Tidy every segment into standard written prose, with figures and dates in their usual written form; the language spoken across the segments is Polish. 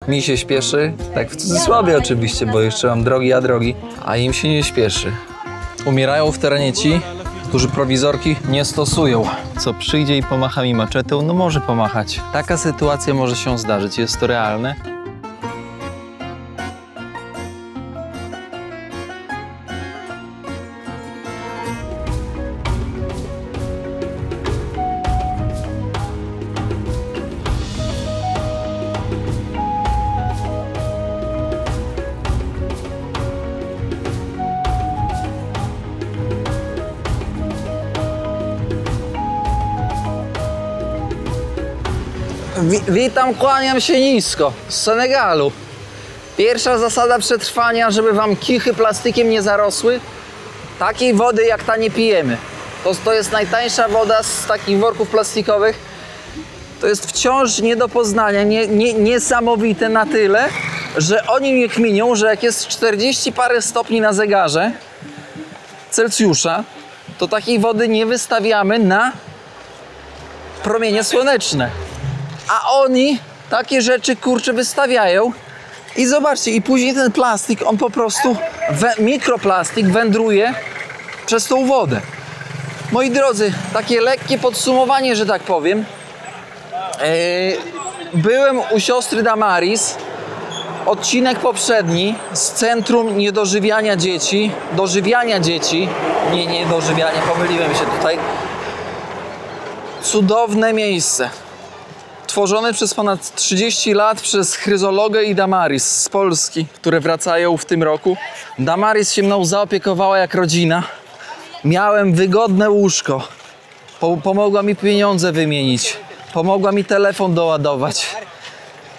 Mi się śpieszy, tak w cudzysłowie oczywiście, bo jeszcze mam drogi, a im się nie śpieszy. Umierają w terenie ci, którzy prowizorki nie stosują. Co przyjdzie i pomacha mi maczetą, no może pomachać. Taka sytuacja może się zdarzyć, jest to realne. Witam, kłaniam się nisko z Senegalu. Pierwsza zasada przetrwania, żeby wam kichy plastikiem nie zarosły. Takiej wody jak ta nie pijemy. To jest najtańsza woda z takich worków plastikowych. To jest wciąż nie do poznania, niesamowite na tyle, że oni nie kminią, że jak jest 40 parę stopni na zegarze Celsjusza, to takiej wody nie wystawiamy na promienie słoneczne. A oni takie rzeczy, kurczę, wystawiają i zobaczcie, i później ten plastik, on po prostu, mikroplastik wędruje przez tą wodę. Moi drodzy, takie lekkie podsumowanie, że tak powiem. Byłem u siostry Damaris, odcinek poprzedni z Centrum Niedożywiania Dzieci, Dożywiania Dzieci, nie dożywiania, pomyliłem się tutaj. Cudowne miejsce. Tworzone przez ponad 30 lat przez Chryzologę i Damaris z Polski, które wracają w tym roku. Damaris się mną zaopiekowała jak rodzina. Miałem wygodne łóżko. Pomogła mi pieniądze wymienić. Pomogła mi telefon doładować.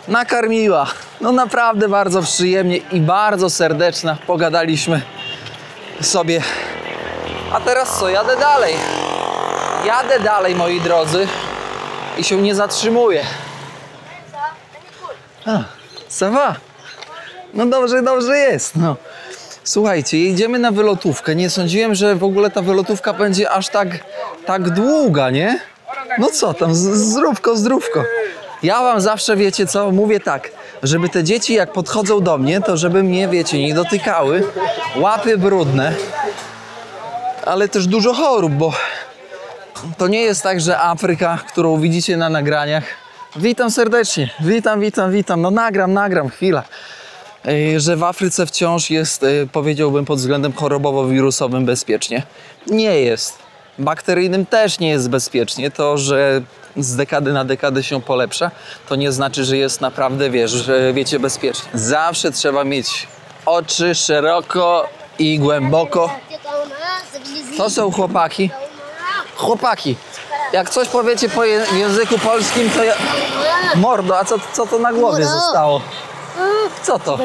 Nakarmiła. No naprawdę bardzo przyjemnie i bardzo serdeczna. Pogadaliśmy sobie. A teraz co? Jadę dalej. Jadę dalej, moi drodzy. I się nie zatrzymuję. Ça va? No dobrze jest. No. Słuchajcie, jedziemy na wylotówkę. Nie sądziłem, że w ogóle ta wylotówka będzie aż tak długa, nie? No co tam, zdrówko. Ja wam zawsze, wiecie co, mówię tak, żeby te dzieci jak podchodzą do mnie, to żeby mnie, wiecie, nie dotykały. Łapy brudne. Ale też dużo chorób, bo to nie jest tak, że Afryka, którą widzicie na nagraniach. Witam serdecznie, witam. No nagram, chwila. Że w Afryce wciąż jest, powiedziałbym, pod względem chorobowo-wirusowym bezpiecznie. Nie jest. Bakteryjnym też nie jest bezpiecznie. To, że z dekady na dekadę się polepsza, to nie znaczy, że jest naprawdę, wiecie, bezpiecznie. Zawsze trzeba mieć oczy szeroko i głęboko. To są chłopaki. Chłopaki, jak coś powiecie po języku polskim, to ja... Mordo, a co to na głowie zostało? Co to?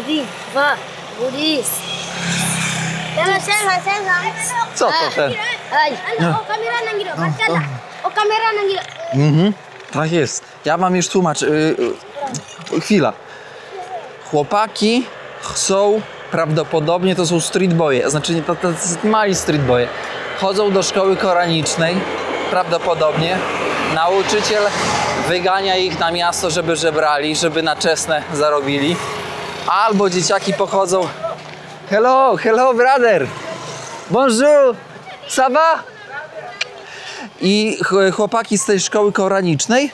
Co to ten? Tak jest. Ja wam już tłumaczę. Chwila. Chłopaki są prawdopodobnie, to są street boye, znaczy to mali street boye. Chodzą do szkoły koranicznej, prawdopodobnie. Nauczyciel wygania ich na miasto, żeby żebrali, żeby na czesne zarobili. Albo dzieciaki pochodzą. Hello brother. Bonjour. Ça va? I chłopaki z tej szkoły koranicznej,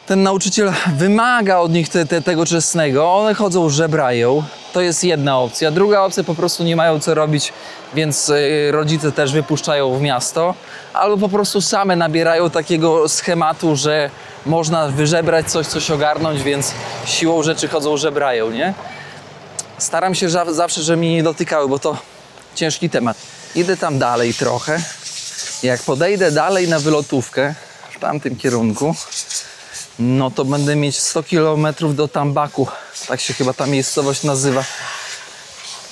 ten nauczyciel wymaga od nich tego czesnego. One chodzą, żebrają. To jest jedna opcja. Druga opcja, po prostu nie mają co robić, więc rodzice też wypuszczają w miasto. Albo po prostu same nabierają takiego schematu, że można wyżebrać coś ogarnąć, więc siłą rzeczy chodzą, żebrają, nie? Staram się zawsze, żeby mnie nie dotykały, bo to ciężki temat. Idę tam dalej trochę. Jak podejdę dalej na wylotówkę, w tamtym kierunku, no to będę mieć 100 km do Tambaku. Tak się chyba ta miejscowość nazywa.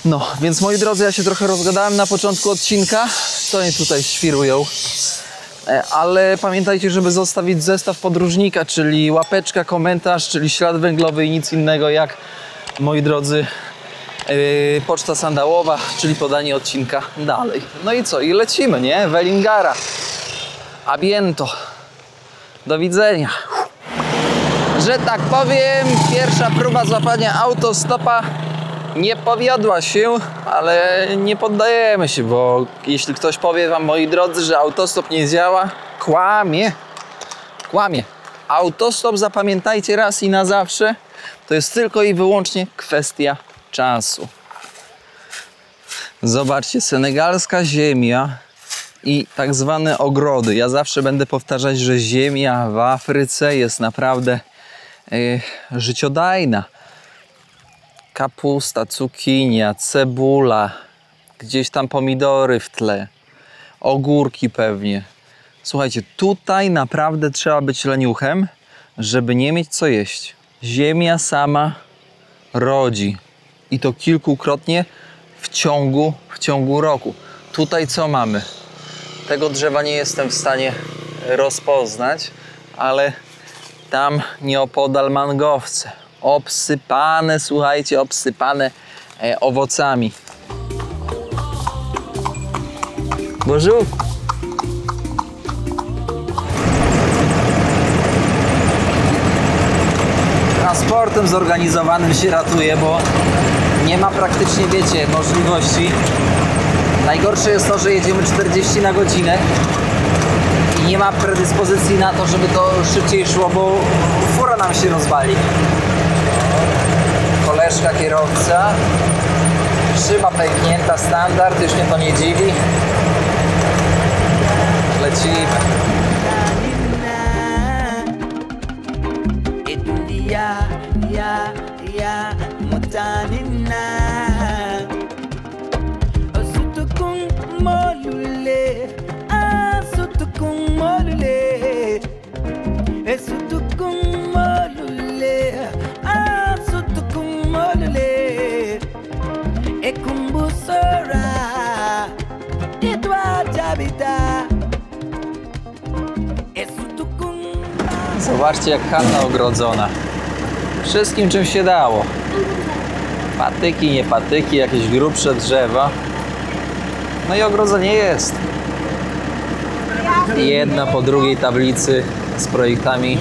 No, więc moi drodzy, ja się trochę rozgadałem na początku odcinka. Co oni tutaj świrują? Ale pamiętajcie, żeby zostawić zestaw podróżnika, czyli łapeczka, komentarz, czyli ślad węglowy i nic innego jak, moi drodzy, poczta sandałowa, czyli podanie odcinka dalej. No i co? I lecimy, nie? Velingara. A biento. Do widzenia. że tak powiem, pierwsza próba złapania autostopa nie powiodła się, ale nie poddajemy się, bo jeśli ktoś powie wam, moi drodzy, że autostop nie działa, kłamie. Kłamie. Autostop, zapamiętajcie raz i na zawsze, to jest tylko i wyłącznie kwestia czasu. Zobaczcie, senegalska ziemia i tak zwane ogrody. Ja zawsze będę powtarzać, że ziemia w Afryce jest naprawdę życiodajna. Kapusta, cukinia, cebula, gdzieś tam pomidory w tle, ogórki pewnie. Słuchajcie, tutaj naprawdę trzeba być leniuchem, żeby nie mieć co jeść. Ziemia sama rodzi i to kilkukrotnie w ciągu roku. Tutaj co mamy? Tego drzewa nie jestem w stanie rozpoznać, ale tam nieopodal mangowce. Obsypane, słuchajcie, obsypane owocami. Bonjour. Transportem zorganizowanym się ratuje, bo nie ma praktycznie, wiecie, możliwości. Najgorsze jest to, że jedziemy 40 na godzinę i nie ma predyspozycji na to, żeby to szybciej szło, bo fura nam się rozwali. Koleżka kierowca, szyba pęknięta, standard, już mnie to nie dziwi. Lecimy. Zobaczcie, jak chata ogrodzona. Wszystkim, czym się dało. Patyki, nie patyki, jakieś grubsze drzewa. No i ogrodzenie jest. Jedna po drugiej tablicy z projektami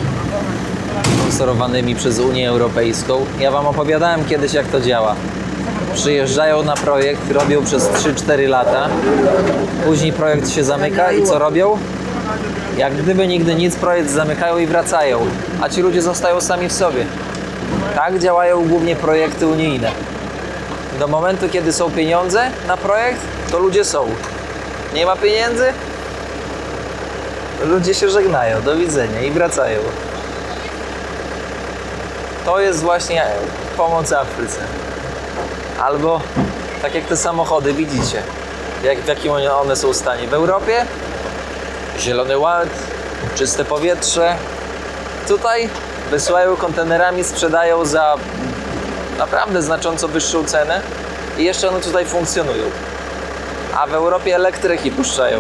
sponsorowanymi przez Unię Europejską. Ja wam opowiadałem kiedyś, jak to działa. Przyjeżdżają na projekt, robią przez 3-4 lata. Później projekt się zamyka i co robią? Jak gdyby nigdy nic, projekt zamykają i wracają. A ci ludzie zostają sami w sobie. Tak działają głównie projekty unijne. Do momentu, kiedy są pieniądze na projekt, to ludzie są. Nie ma pieniędzy? Ludzie się żegnają, do widzenia i wracają. To jest właśnie pomoc Afryce. Albo tak jak te samochody, widzicie, w jakim one są stanie. W Europie zielony ład, czyste powietrze. Tutaj wysyłają kontenerami, sprzedają za naprawdę znacząco wyższą cenę i jeszcze one tutaj funkcjonują. A w Europie elektryki puszczają.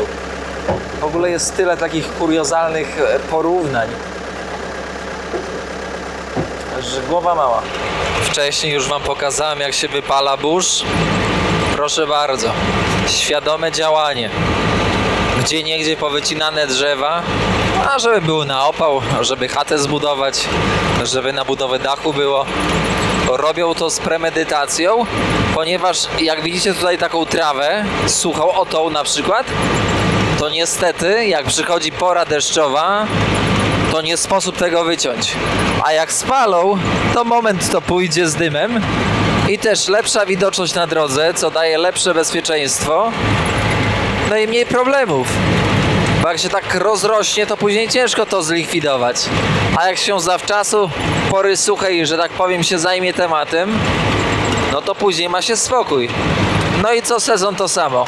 W ogóle jest tyle takich kuriozalnych porównań, że głowa mała. Wcześniej już wam pokazałem, jak się wypala burz. Proszę bardzo, świadome działanie. Gdzieniegdzie powycinane drzewa, a żeby były na opał, żeby chatę zbudować, żeby na budowę dachu było. Robią to z premedytacją, ponieważ jak widzicie tutaj taką trawę suchą, o tą na przykład, to niestety jak przychodzi pora deszczowa, to nie sposób tego wyciąć. A jak spalą, to moment to pójdzie z dymem i też lepsza widoczność na drodze, co daje lepsze bezpieczeństwo. No i mniej problemów, bo jak się tak rozrośnie, to później ciężko to zlikwidować. A jak się zawczasu pory suchej, że tak powiem, się zajmie tematem, no to później ma się spokój. No i co sezon to samo.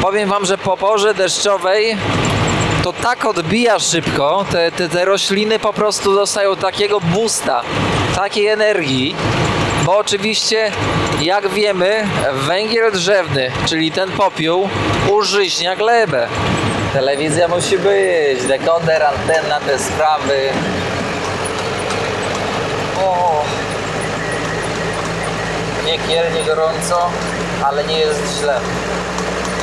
Powiem wam, że po porze deszczowej to tak odbija szybko, te rośliny po prostu dostają takiego boosta, takiej energii. Bo oczywiście, jak wiemy, węgiel drzewny, czyli ten popiół, użyźnia glebę. Telewizja musi być, dekoder, antena, te sprawy. O, piekielnie gorąco, ale nie jest źle.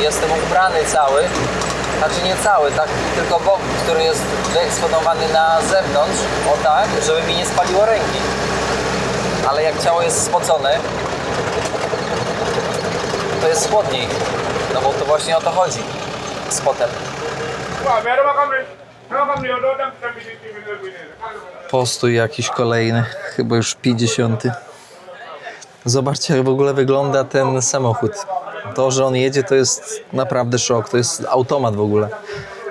Jestem ubrany cały, Znaczy nie cały, tak, tylko bok, który jest wyeksponowany na zewnątrz, o tak, żeby mi nie spaliło ręki. Ale jak ciało jest spocone, to jest chłodniej. No bo to właśnie o to chodzi z potem. Postój jakiś kolejny, chyba już 50. Zobaczcie, jak w ogóle wygląda ten samochód. To, że on jedzie, to jest naprawdę szok. To jest automat w ogóle.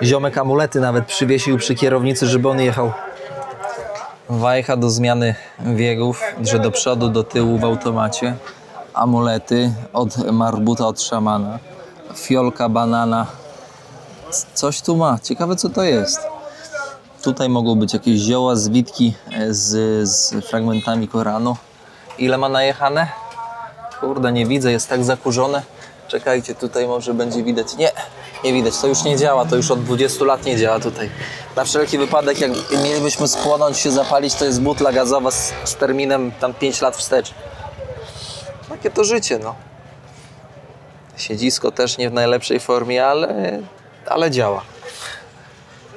Ziomek amulety nawet przywiesił przy kierownicy, żeby on jechał. Wajcha do zmiany biegów, że do przodu, do tyłu w automacie. Amulety od marbuta, od szamana. Fiolka, banana. Coś tu ma. Ciekawe, co to jest. Tutaj mogą być jakieś zioła, zwitki z fragmentami Koranu. Ile ma najechane? Kurde, nie widzę, jest tak zakurzone. Czekajcie, tutaj może będzie widać. Nie, nie widać, to już nie działa, to już od 20 lat nie działa tutaj. Na wszelki wypadek, jak mielibyśmy spłonąć, się zapalić, to jest butla gazowa z terminem tam 5 lat wstecz. Takie to życie, no. Siedzisko też nie w najlepszej formie, ale działa.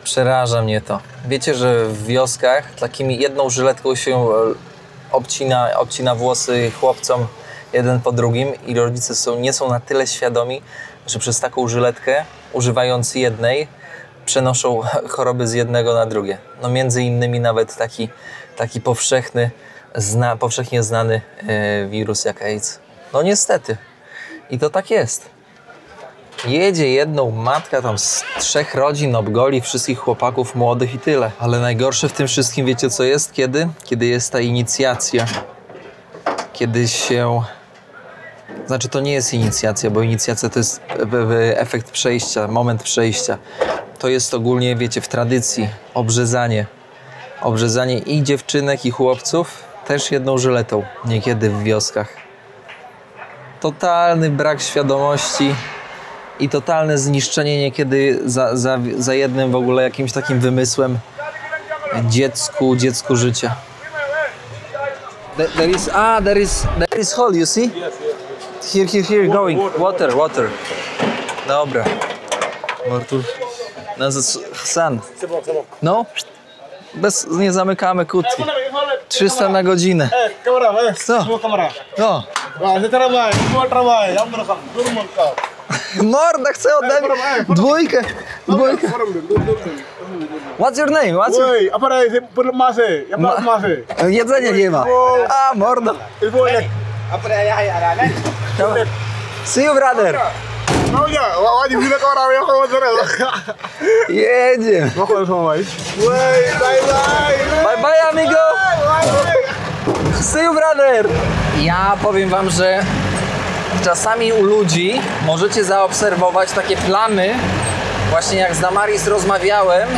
Przeraża mnie to. Wiecie, że w wioskach takimi jedną żyletką się obcina włosy chłopcom jeden po drugim i rodzice nie są na tyle świadomi, że przez taką żyletkę, używając jednej, przenoszą choroby z jednego na drugie. No między innymi nawet taki powszechnie znany wirus jak AIDS. No niestety. I to tak jest. Jedzie jedną matka tam z 3 rodzin, obgoli wszystkich chłopaków młodych i tyle. Ale najgorsze w tym wszystkim, wiecie co jest? Kiedy? Kiedy jest ta inicjacja. Kiedy się... Znaczy to nie jest inicjacja, bo inicjacja to jest efekt przejścia, moment przejścia. To jest ogólnie, wiecie, w tradycji obrzezanie. Obrzezanie i dziewczynek, i chłopców też jedną żyletą, niekiedy w wioskach. Totalny brak świadomości i totalne zniszczenie niekiedy za jednym w ogóle jakimś takim wymysłem dziecku życia. There is hole, you see? Here, going. Water. Dobra. Martur. Hassan. No? Nie zamykamy kłódki. 300 na godzinę. Co? No. Morda chce ode mnie. Dwójkę. What's your name? Jedzenia nie ma. A, mordo. See you, brother. Jedziemy. Bye bye, amigo. See you, brother. Ja powiem wam, że czasami u ludzi możecie zaobserwować takie plamy. Właśnie jak z Damaris rozmawiałem,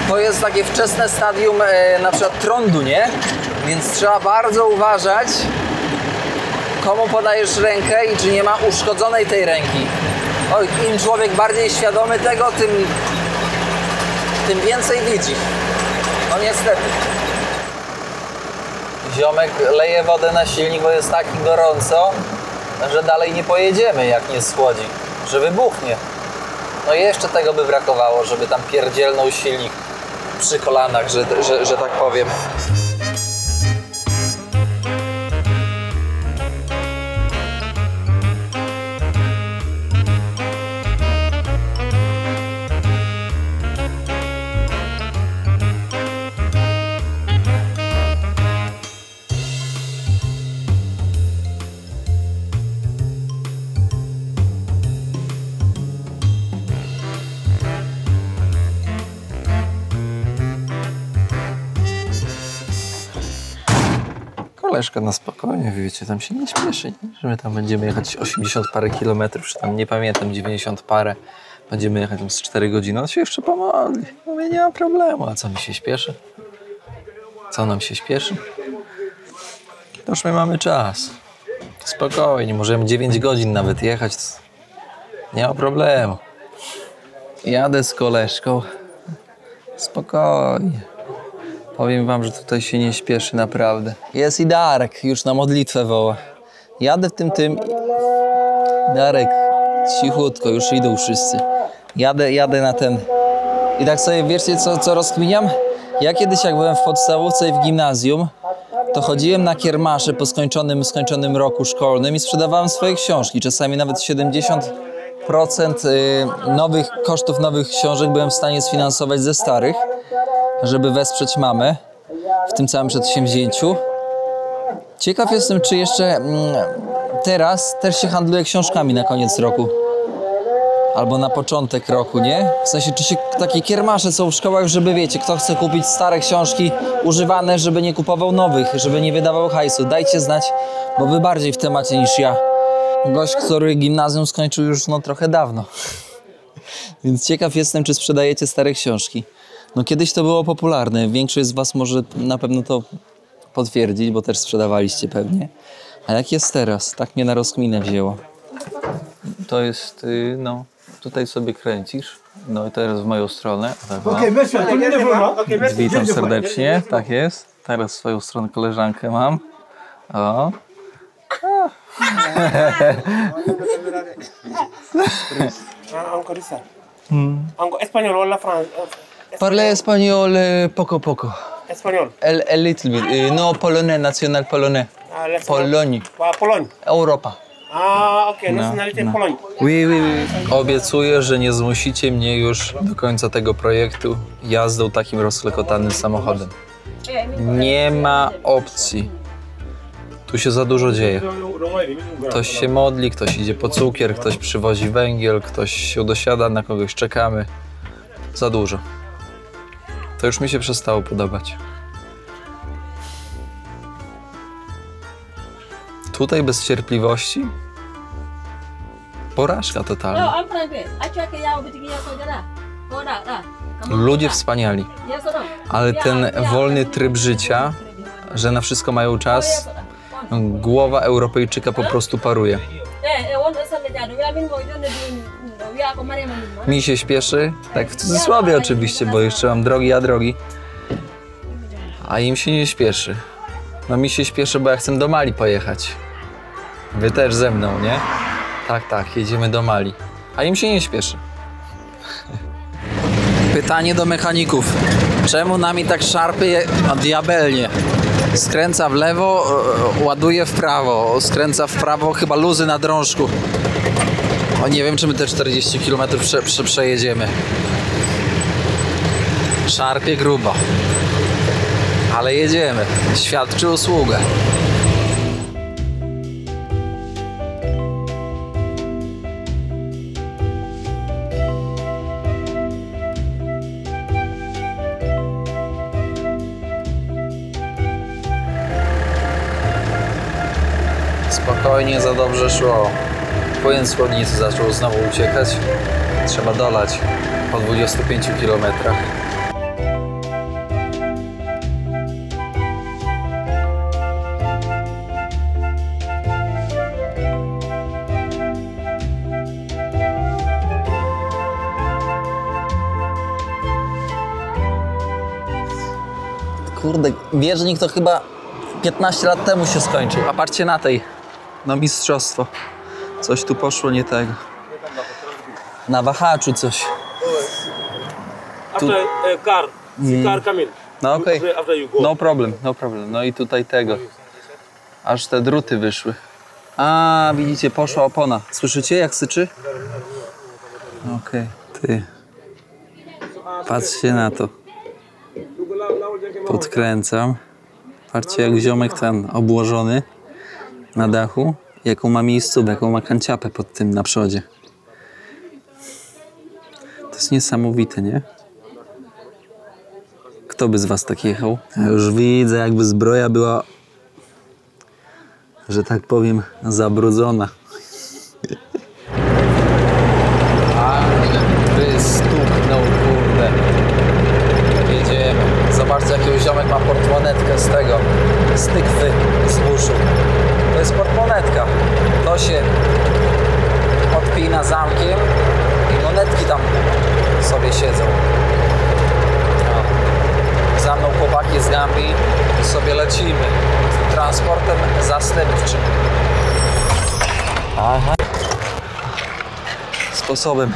to jest takie wczesne stadium na przykład trądu, nie? Więc trzeba bardzo uważać, komu podajesz rękę i czy nie ma uszkodzonej tej ręki. Oj, im człowiek bardziej świadomy tego, tym więcej widzi. No niestety. Ziomek leje wodę na silnik, bo jest tak gorąco, że dalej nie pojedziemy, jak nie schłodzi. Że wybuchnie. No i jeszcze tego by brakowało, żeby tam pierdzielnął silnik przy kolanach, że tak powiem. Koleżka na spokojnie, wiecie, tam się nie śpieszy, nie? Że my tam będziemy jechać 80 parę kilometrów, czy tam nie pamiętam, 90 parę. Będziemy jechać tam z 4 godziny, on się jeszcze pomodli. Mówię, nie ma problemu, a co mi się śpieszy? Co nam się śpieszy? To już my mamy czas. Spokojnie, możemy 9 godzin nawet jechać. Nie ma problemu. Jadę z koleżką. Spokojnie. Powiem wam, że tutaj się nie śpieszy naprawdę. Jest i Darek, już na modlitwę woła. Jadę w tym. Darek, cichutko, już idą wszyscy. Jadę na ten. I tak sobie, wiecie co rozkminiam? Ja kiedyś jak byłem w podstawówce i w gimnazjum, to chodziłem na kiermasze po skończonym roku szkolnym i sprzedawałem swoje książki. Czasami nawet 70% kosztów nowych książek byłem w stanie sfinansować ze starych, żeby wesprzeć mamę w tym całym przedsięwzięciu. Ciekaw jestem, czy jeszcze teraz też się handluje książkami na koniec roku. Albo na początek roku, nie? W sensie, czy się takie kiermasze są w szkołach, żeby wiecie, kto chce kupić stare książki używane, żeby nie kupował nowych, żeby nie wydawał hajsu. Dajcie znać, bo wy bardziej w temacie niż ja. Gość, który gimnazjum skończył już trochę dawno. Więc ciekaw jestem, czy sprzedajecie stare książki. No kiedyś to było popularne. Większość z was może na pewno to potwierdzić, bo też sprzedawaliście pewnie. A jak jest teraz? Tak mnie na rozkminę wzięło. To jest, tutaj sobie kręcisz. No i teraz w moją stronę. Witam serdecznie, tak jest. Teraz swoją stronę koleżankę mam. O. Español o la francés. Parle español poco. Español. A little bit. No polonais, national polonais. Pologne. Pologne. Europa. Okay. Nationality Pologne. Oui. Obiecuję, że nie zmusicie mnie już do końca tego projektu jazdą takim rozklekotanym samochodem. Nie ma opcji. Tu się za dużo dzieje. Ktoś się modli, ktoś idzie po cukier, ktoś przywozi węgiel, ktoś się dosiada, na kogoś czekamy. Za dużo. To już mi się przestało podobać. Tutaj bez cierpliwości? Porażka totalna. Ludzie wspaniali. Ale ten wolny tryb życia, że na wszystko mają czas, głowa Europejczyka po prostu paruje. Mi się śpieszy, tak w cudzysłowie oczywiście, bo jeszcze mam drogi, a im się nie śpieszy. No mi się śpieszy, bo ja chcę do Mali pojechać. Wy też ze mną, nie? Tak, jedziemy do Mali. A im się nie śpieszy. Pytanie do mechaników. Czemu nami tak szarpie diabelnie? Skręca w lewo, ładuje w prawo. Skręca w prawo, chyba luzy na drążku. O, nie wiem, czy my te 40 km przejedziemy. Szarpie grubo. Ale jedziemy. Świadczy usługę. Spokojnie, za dobrze szło. Płyn z chłodnicy zaczął znowu uciekać. Trzeba dolać po 25 km. Kurde, bieżnik to chyba 15 lat temu się skończył. A patrzcie na tej. No mistrzostwo. Coś tu poszło nie tego. Na wahaczu coś. After car come in. No okej. After you go. No problem. No i tutaj tego. Aż te druty wyszły. A, widzicie, poszła opona. Słyszycie, jak syczy? Okej. Ty. Patrzcie na to. Podkręcam. Patrzcie, jak ziomek ten obłożony na dachu. Jaką ma miejscówkę, jaką ma kanciapę pod tym na przodzie. To jest niesamowite, nie? Kto by z was tak jechał? Ja już widzę, jakby zbroja była, że tak powiem, zabrudzona. Ale stuknął, kurde. Jedziemy. Zobaczcie, jakiego ziomek ma portmonetkę z tego, z tykwy, z buszu. To jest portmonetka. To się odpina zamkiem i monetki tam sobie siedzą. O. Za mną chłopaki z Gambii i sobie lecimy transportem zastępczym. Aha. Sposobem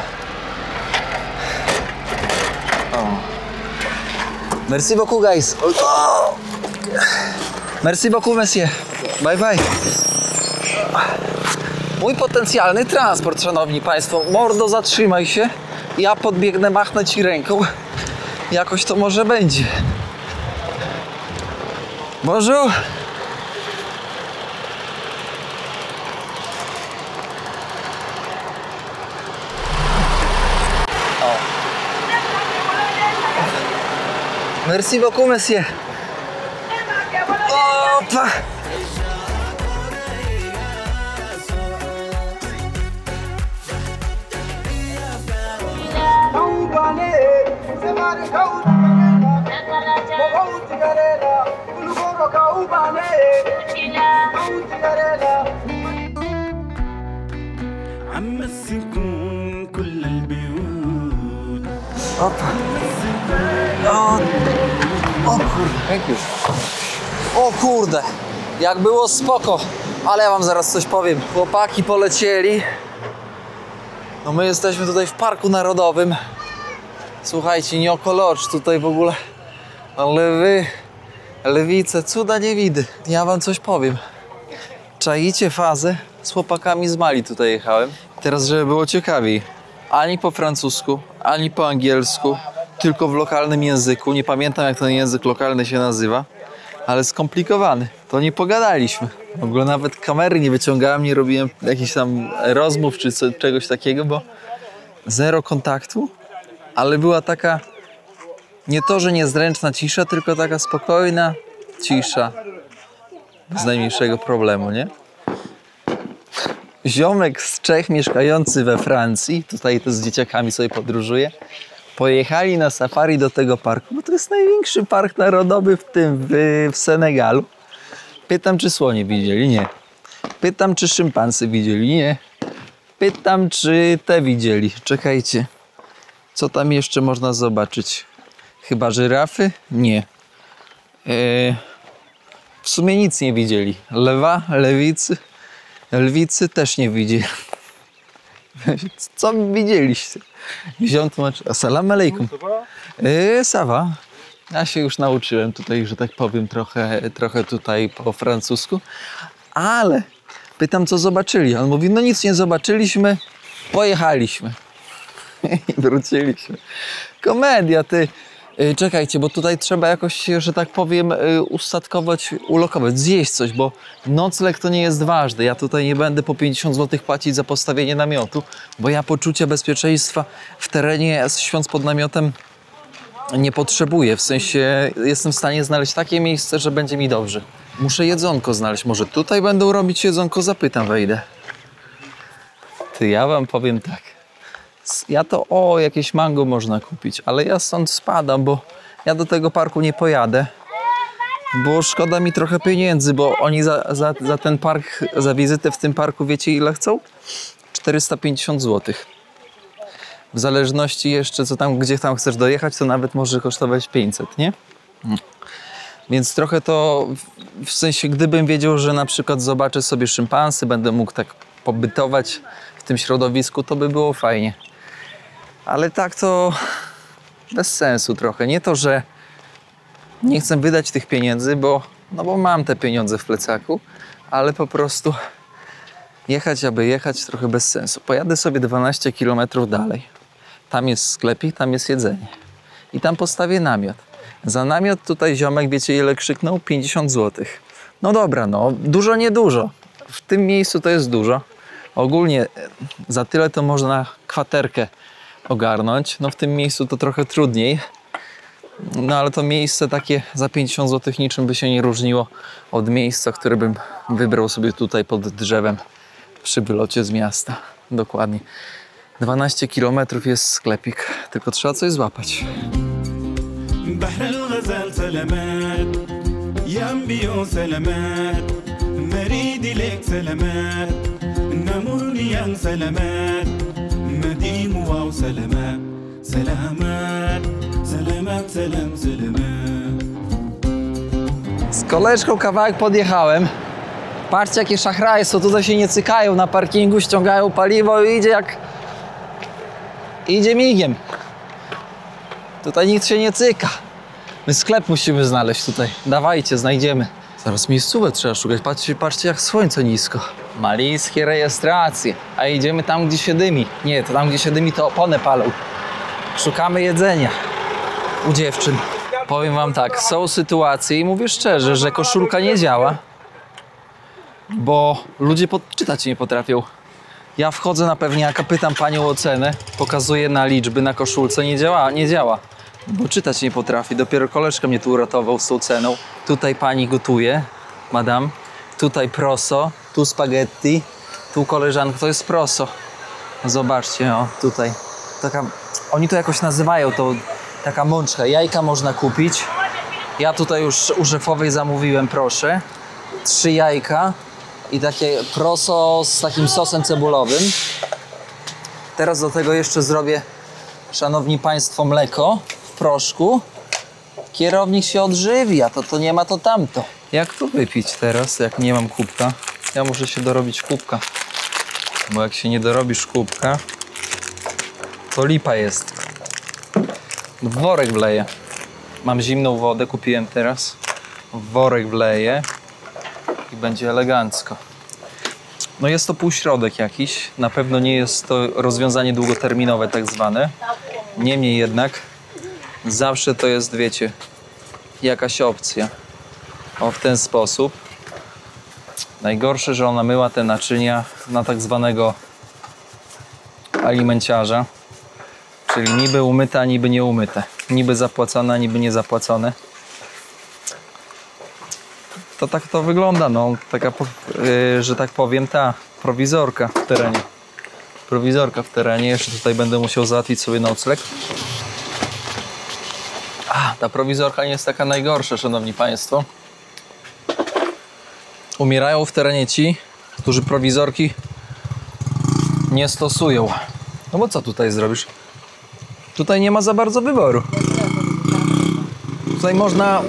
Merci beaucoup, guys. Oh! Merci beaucoup, monsieur. Bye, bye. Mój potencjalny transport, szanowni państwo. Mordo, zatrzymaj się. Ja podbiegnę, machnę ci ręką. Jakoś to może będzie. Bonjour. Merci beaucoup, monsieur. Opa. Opa. O kurde. Thank you. O kurde. Jak było spoko. Ale ja wam zaraz coś powiem. Chłopaki polecieli. No my jesteśmy tutaj w Parku Narodowym. Słuchajcie, nie okolocz tutaj w ogóle. Ale wy, lewice, cuda nie widy. Ja wam coś powiem. Czaicie fazę? Z chłopakami z Mali tutaj jechałem. Teraz, żeby było ciekawiej. Ani po francusku, ani po angielsku. Tylko w lokalnym języku. Nie pamiętam, jak ten język lokalny się nazywa. Ale skomplikowany. To nie pogadaliśmy. W ogóle nawet kamery nie wyciągałem, nie robiłem jakichś tam rozmów czy czegoś takiego, bo zero kontaktu. Ale była taka, nie to, że niezręczna cisza, tylko taka spokojna cisza. Bez najmniejszego problemu, nie? Ziomek z Czech mieszkający we Francji, tutaj to z dzieciakami sobie podróżuje, pojechali na safari do tego parku, bo to jest największy park narodowy w Senegalu. Pytam, czy słonie widzieli? Nie. Pytam, czy szympansy widzieli? Nie. Pytam, czy te widzieli? Czekajcie. Co tam jeszcze można zobaczyć? Chyba żyrafy? Nie. W sumie nic nie widzieli. Lewa, lwicy też nie widzieli. Co widzieliście? Ziom tłumaczy. Assalamu alaikum. Sawa. Ja się już nauczyłem tutaj, że tak powiem, trochę tutaj po francusku. Ale pytam, co zobaczyli. On mówi, no nic nie zobaczyliśmy, pojechaliśmy. I wróciliśmy. Komedia, ty. Czekajcie, bo tutaj trzeba jakoś się, że tak powiem, ustatkować, ulokować, zjeść coś, bo nocleg to nie jest ważne. Ja tutaj nie będę po 50 zł płacić za postawienie namiotu, bo ja poczucia bezpieczeństwa w terenie, śpiąc pod namiotem, nie potrzebuję. W sensie jestem w stanie znaleźć takie miejsce, że będzie mi dobrze. Muszę jedzonko znaleźć. Może tutaj będą robić jedzonko? Zapytam, wejdę. Ty, ja wam powiem tak. Ja to, jakieś mango można kupić, ale ja stąd spadam, bo ja do tego parku nie pojadę, bo szkoda mi trochę pieniędzy, bo oni za ten park, za wizytę w tym parku, wiecie ile chcą? 450 zł. W zależności jeszcze, gdzie tam chcesz dojechać, to nawet może kosztować 500, nie? Więc trochę to, w sensie, gdybym wiedział, że na przykład zobaczę sobie szympansy, będę mógł tak pobytować w tym środowisku, to by było fajnie. Ale tak to bez sensu trochę. Nie to, że nie chcę wydać tych pieniędzy, bo mam te pieniądze w plecaku, ale po prostu jechać, aby jechać, trochę bez sensu. Pojadę sobie 12 km dalej. Tam jest sklepik, tam jest jedzenie. I tam postawię namiot. Za namiot tutaj ziomek, wiecie ile krzyknął? 50 zł. No dobra, dużo, niedużo. W tym miejscu to jest dużo. Ogólnie za tyle to można kwaterkę ogarnąć. No w tym miejscu to trochę trudniej. No ale to miejsce takie za 50 zł niczym by się nie różniło od miejsca, które bym wybrał sobie tutaj pod drzewem przy wylocie z miasta. Dokładnie. 12 km jest sklepik, tylko trzeba coś złapać. Z koleżką kawałek podjechałem. Patrzcie, jakie szachrajstwo, tutaj się nie cykają na parkingu, ściągają paliwo i idzie migiem. Tutaj nikt się nie cyka. My sklep musimy znaleźć tutaj. Dawajcie, znajdziemy. Zaraz miejscówek trzeba szukać. Patrzcie jak słońce nisko. Malijskie rejestracje. A idziemy tam, gdzie się dymi. Nie, to tam, gdzie się dymi, to opony palą. Szukamy jedzenia u dziewczyn. Powiem wam tak, są sytuacje i mówię szczerze, że koszulka nie działa, bo ludzie czytać nie potrafią. Ja wchodzę na pewniaka, pytam panią o cenę, pokazuję na liczby na koszulce, nie działa, bo czytać nie potrafi. Dopiero koleżka mnie tu uratował z tą ceną. Tutaj pani gotuje, madam, tutaj proso, tu spaghetti, tu koleżanka, to jest proso. Zobaczcie, o, tutaj. Taka, oni to jakoś nazywają, to taka mączka. Jajka można kupić. Ja tutaj już u szefowej zamówiłem, proszę. 3 jajka i takie proso z takim sosem cebulowym. Teraz do tego jeszcze zrobię, szanowni państwo, mleko w proszku. Kierownik się odżywi, a to nie ma to tamto. Jak to wypić teraz, jak nie mam kubka? Ja muszę się dorobić kubka. Bo jak się nie dorobisz kubka, to lipa jest. W worek wleję. Mam zimną wodę, kupiłem teraz. W worek wleję i będzie elegancko. No jest to półśrodek jakiś. Na pewno nie jest to rozwiązanie długoterminowe tak zwane. Niemniej jednak zawsze to jest, wiecie, jakaś opcja. O, w ten sposób. Najgorsze, że ona myła te naczynia na tak zwanego alimenciarza. Czyli niby umyte, a niby nie umyte. Niby zapłacone, a niby nie zapłacone. To tak to wygląda, no. Taka, że tak powiem, ta prowizorka w terenie. Prowizorka w terenie. Jeszcze tutaj będę musiał załatwić sobie nocleg. Ta prowizorka nie jest taka najgorsza, szanowni państwo. Umierają w terenie ci, którzy prowizorki nie stosują. No bo co tutaj zrobisz? Tutaj nie ma za bardzo wyboru. Tutaj można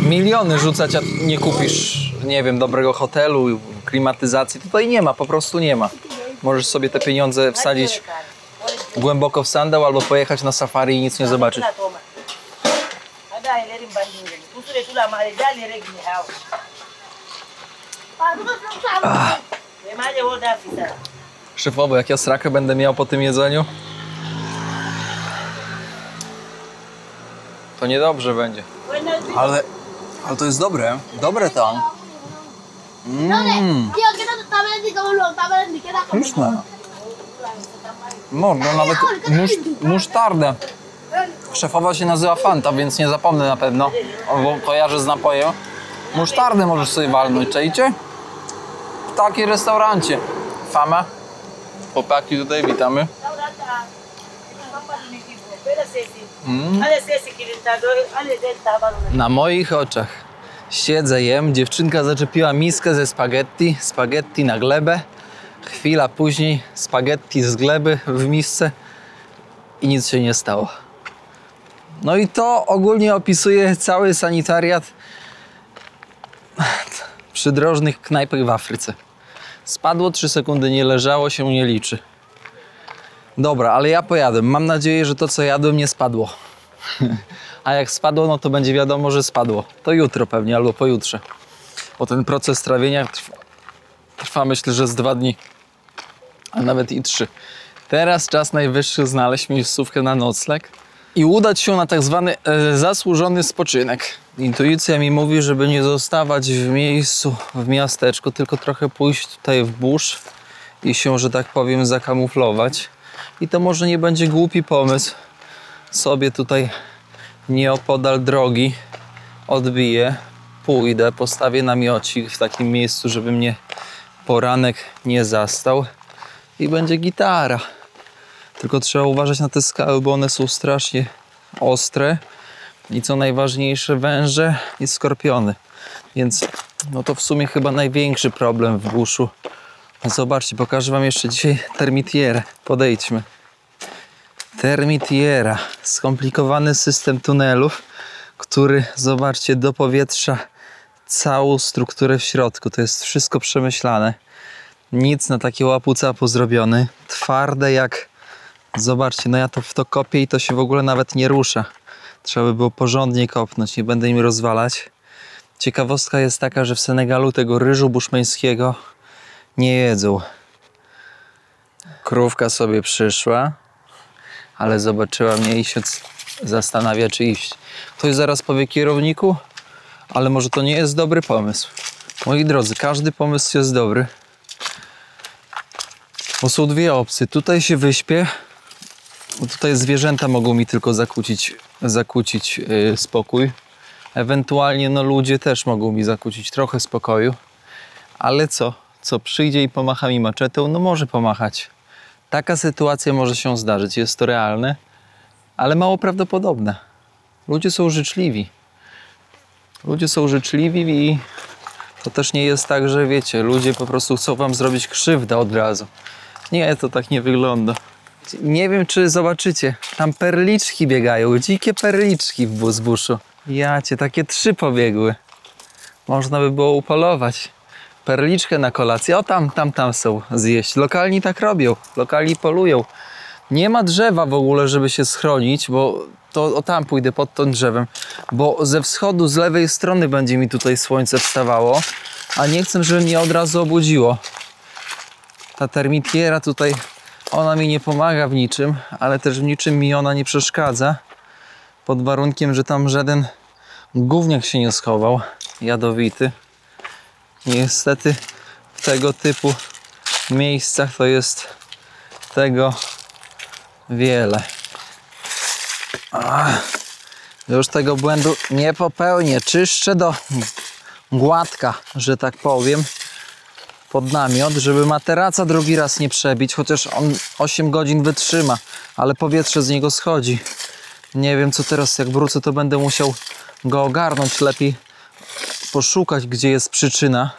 miliony rzucać, a nie kupisz, nie wiem, dobrego hotelu, klimatyzacji. Tutaj nie ma, po prostu nie ma. Możesz sobie te pieniądze wsadzić głęboko w sandał albo pojechać na safari i nic nie zobaczyć. Szefowo, jak ja srakę będę miał po tym jedzeniu, to niedobrze będzie. Ale to jest dobre. Dobre to. Pyszne. Mordo, nawet musztardę. Szefowa się nazywa Fanta, więc nie zapomnę na pewno. Bo kojarzę z napojem. Musztardę możesz sobie walnąć, czajcie? W takiej restaurancie. Fama. Chłopaki, tutaj witamy. Na moich oczach siedzę, jem. Dziewczynka zaczepiła miskę ze spaghetti. Spaghetti na glebę. Chwila później spaghetti z gleby w misce i nic się nie stało. No i to ogólnie opisuje cały sanitariat przydrożnych knajpek w Afryce. Spadło 3 sekundy, nie leżało, się nie liczy. Dobra, ale ja pojadę. Mam nadzieję, że to, co jadłem, nie spadło. A jak spadło, no to będzie wiadomo, że spadło. To jutro pewnie, albo pojutrze. Bo ten proces trawienia trwa myślę, że z 2 dni. A nawet i 3. Teraz czas najwyższy znaleźć miejscówkę na nocleg i udać się na tak zwany zasłużony spoczynek. Intuicja mi mówi, żeby nie zostawać w miejscu, w miasteczku, tylko trochę pójść tutaj w burz i się, że tak powiem, zakamuflować. I to może nie będzie głupi pomysł. Sobie tutaj nieopodal drogi odbiję, pójdę, postawię namiocik w takim miejscu, żeby mnie poranek nie zastał i będzie gitara. Tylko trzeba uważać na te skały, bo one są strasznie ostre i co najważniejsze, węże i skorpiony. Więc no to w sumie chyba największy problem w buszu. Zobaczcie, pokażę wam jeszcze dzisiaj termitierę. Podejdźmy. Termitiera. Skomplikowany system tunelów, który, zobaczcie, dopowietrza całą strukturę w środku. To jest wszystko przemyślane. Nic na takie łapu-capu zrobione. Twarde jak... Zobaczcie, no ja to w to kopię i to się w ogóle nawet nie rusza. Trzeba by było porządnie kopnąć, nie będę im rozwalać. Ciekawostka jest taka, że w Senegalu tego ryżu buszmeńskiego nie jedzą. Krówka sobie przyszła, ale zobaczyła mnie i się zastanawia, czy iść. Ktoś zaraz powie: kierowniku, ale może to nie jest dobry pomysł. Moi drodzy, każdy pomysł jest dobry. Bo są dwie opcje. Tutaj się wyśpię, bo tutaj zwierzęta mogą mi tylko zakłócić spokój. Ewentualnie no ludzie też mogą mi zakłócić trochę spokoju. Ale co? Co przyjdzie i pomacha mi maczetą? No może pomachać. Taka sytuacja może się zdarzyć. Jest to realne, ale mało prawdopodobne. Ludzie są życzliwi. Ludzie są życzliwi i to też nie jest tak, że wiecie, ludzie po prostu chcą wam zrobić krzywdę od razu. Nie, to tak nie wygląda. Nie wiem, czy zobaczycie, tam perliczki biegają, dzikie perliczki w buszu. Jacie, takie 3 pobiegły. Można by było upolować. Perliczkę na kolację, o tam są zjeść. Lokalni tak robią, lokalni polują. Nie ma drzewa w ogóle, żeby się schronić, bo to tam pójdę pod tym drzewem. Bo ze wschodu, z lewej strony będzie mi tutaj słońce wstawało, a nie chcę, żeby mnie od razu obudziło. Ta termitiera tutaj, ona mi nie pomaga w niczym, ale też w niczym mi ona nie przeszkadza. Pod warunkiem, że tam żaden gówniak się nie schował, jadowity. Niestety w tego typu miejscach to jest tego wiele. Już tego błędu nie popełnię. Czyszczę do gładka, że tak powiem, pod namiot, żeby materaca drugi raz nie przebić, chociaż on 8 godzin wytrzyma, ale powietrze z niego schodzi. Nie wiem, co teraz, jak wrócę, to będę musiał go ogarnąć lepiej, poszukać, gdzie jest przyczyna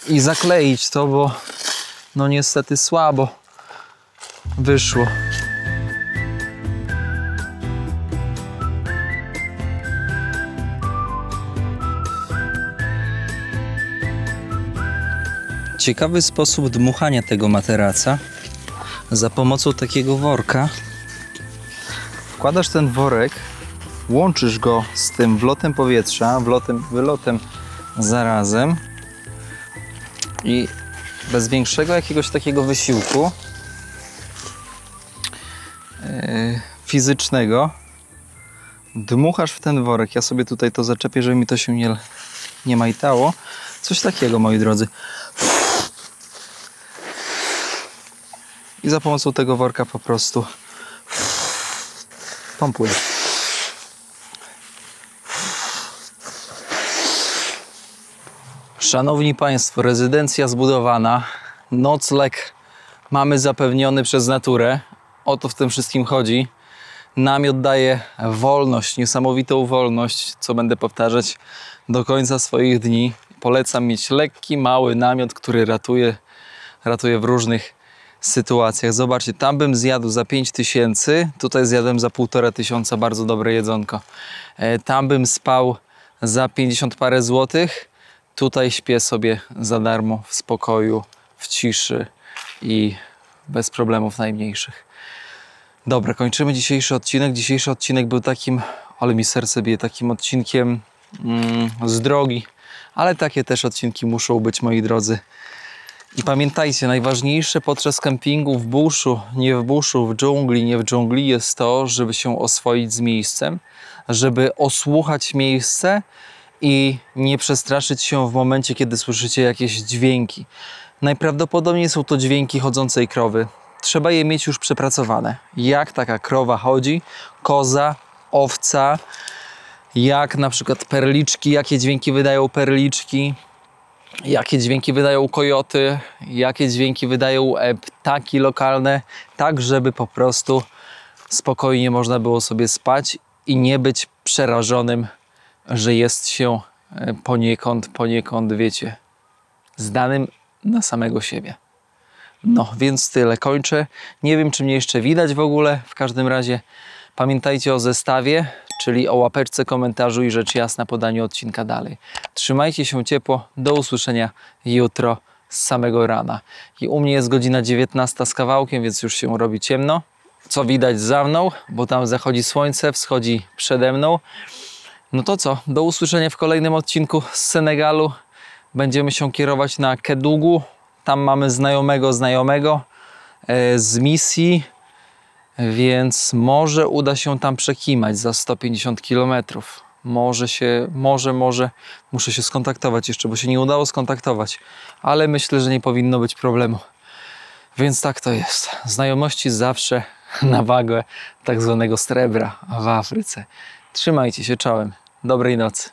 i zakleić to, bo no niestety słabo wyszło. Ciekawy sposób dmuchania tego materaca za pomocą takiego worka. Wkładasz ten worek, łączysz go z tym wlotem powietrza, wylotem zarazem i bez większego jakiegoś takiego wysiłku fizycznego dmuchasz w ten worek. Ja sobie tutaj to zaczepię, żeby mi to się nie majtało. Coś takiego, moi drodzy. I za pomocą tego worka po prostu pompuję. Szanowni Państwo, rezydencja zbudowana, nocleg mamy zapewniony przez naturę. O to w tym wszystkim chodzi. Namiot daje wolność, niesamowitą wolność, co będę powtarzać do końca swoich dni. Polecam mieć lekki, mały namiot, który ratuje w różnych sytuacjach. Zobaczcie, tam bym zjadł za 5000, tutaj zjadłem za 1500, bardzo dobre jedzonko. Tam bym spał za 50 parę złotych, tutaj śpię sobie za darmo, w spokoju, w ciszy i bez problemów najmniejszych. Dobra, kończymy dzisiejszy odcinek. Dzisiejszy odcinek był takim, ale mi serce bije, takim odcinkiem z drogi, ale takie też odcinki muszą być, moi drodzy. I pamiętajcie, najważniejsze podczas kempingu w buszu, nie w buszu, w dżungli, nie w dżungli jest to, żeby się oswoić z miejscem, żeby osłuchać miejsce i nie przestraszyć się w momencie, kiedy słyszycie jakieś dźwięki. Najprawdopodobniej są to dźwięki chodzącej krowy. Trzeba je mieć już przepracowane. Jak taka krowa chodzi, koza, owca, jak na przykład perliczki, jakie dźwięki wydają perliczki, jakie dźwięki wydają kojoty, jakie dźwięki wydają ptaki lokalne, tak żeby po prostu spokojnie można było sobie spać i nie być przerażonym, że jest się poniekąd, wiecie, zdanym na samego siebie. No, więc tyle, kończę. Nie wiem, czy mnie jeszcze widać w ogóle. W każdym razie pamiętajcie o zestawie, czyli o łapeczce, komentarzu i rzecz jasna podaniu odcinka dalej. Trzymajcie się ciepło. Do usłyszenia jutro z samego rana. I u mnie jest godzina 19 z kawałkiem, więc już się robi ciemno. co widać za mną, bo tam zachodzi słońce, wschodzi przede mną. No to co, do usłyszenia w kolejnym odcinku z Senegalu. Będziemy się kierować na Kédougou. Tam mamy znajomego z misji, więc może uda się tam przekimać za 150 km. Może, muszę się skontaktować jeszcze, bo się nie udało skontaktować, ale myślę, że nie powinno być problemu. Więc tak to jest. Znajomości zawsze na wagę tak zwanego srebra w Afryce. Trzymajcie się, czołem. Dobrej nocy.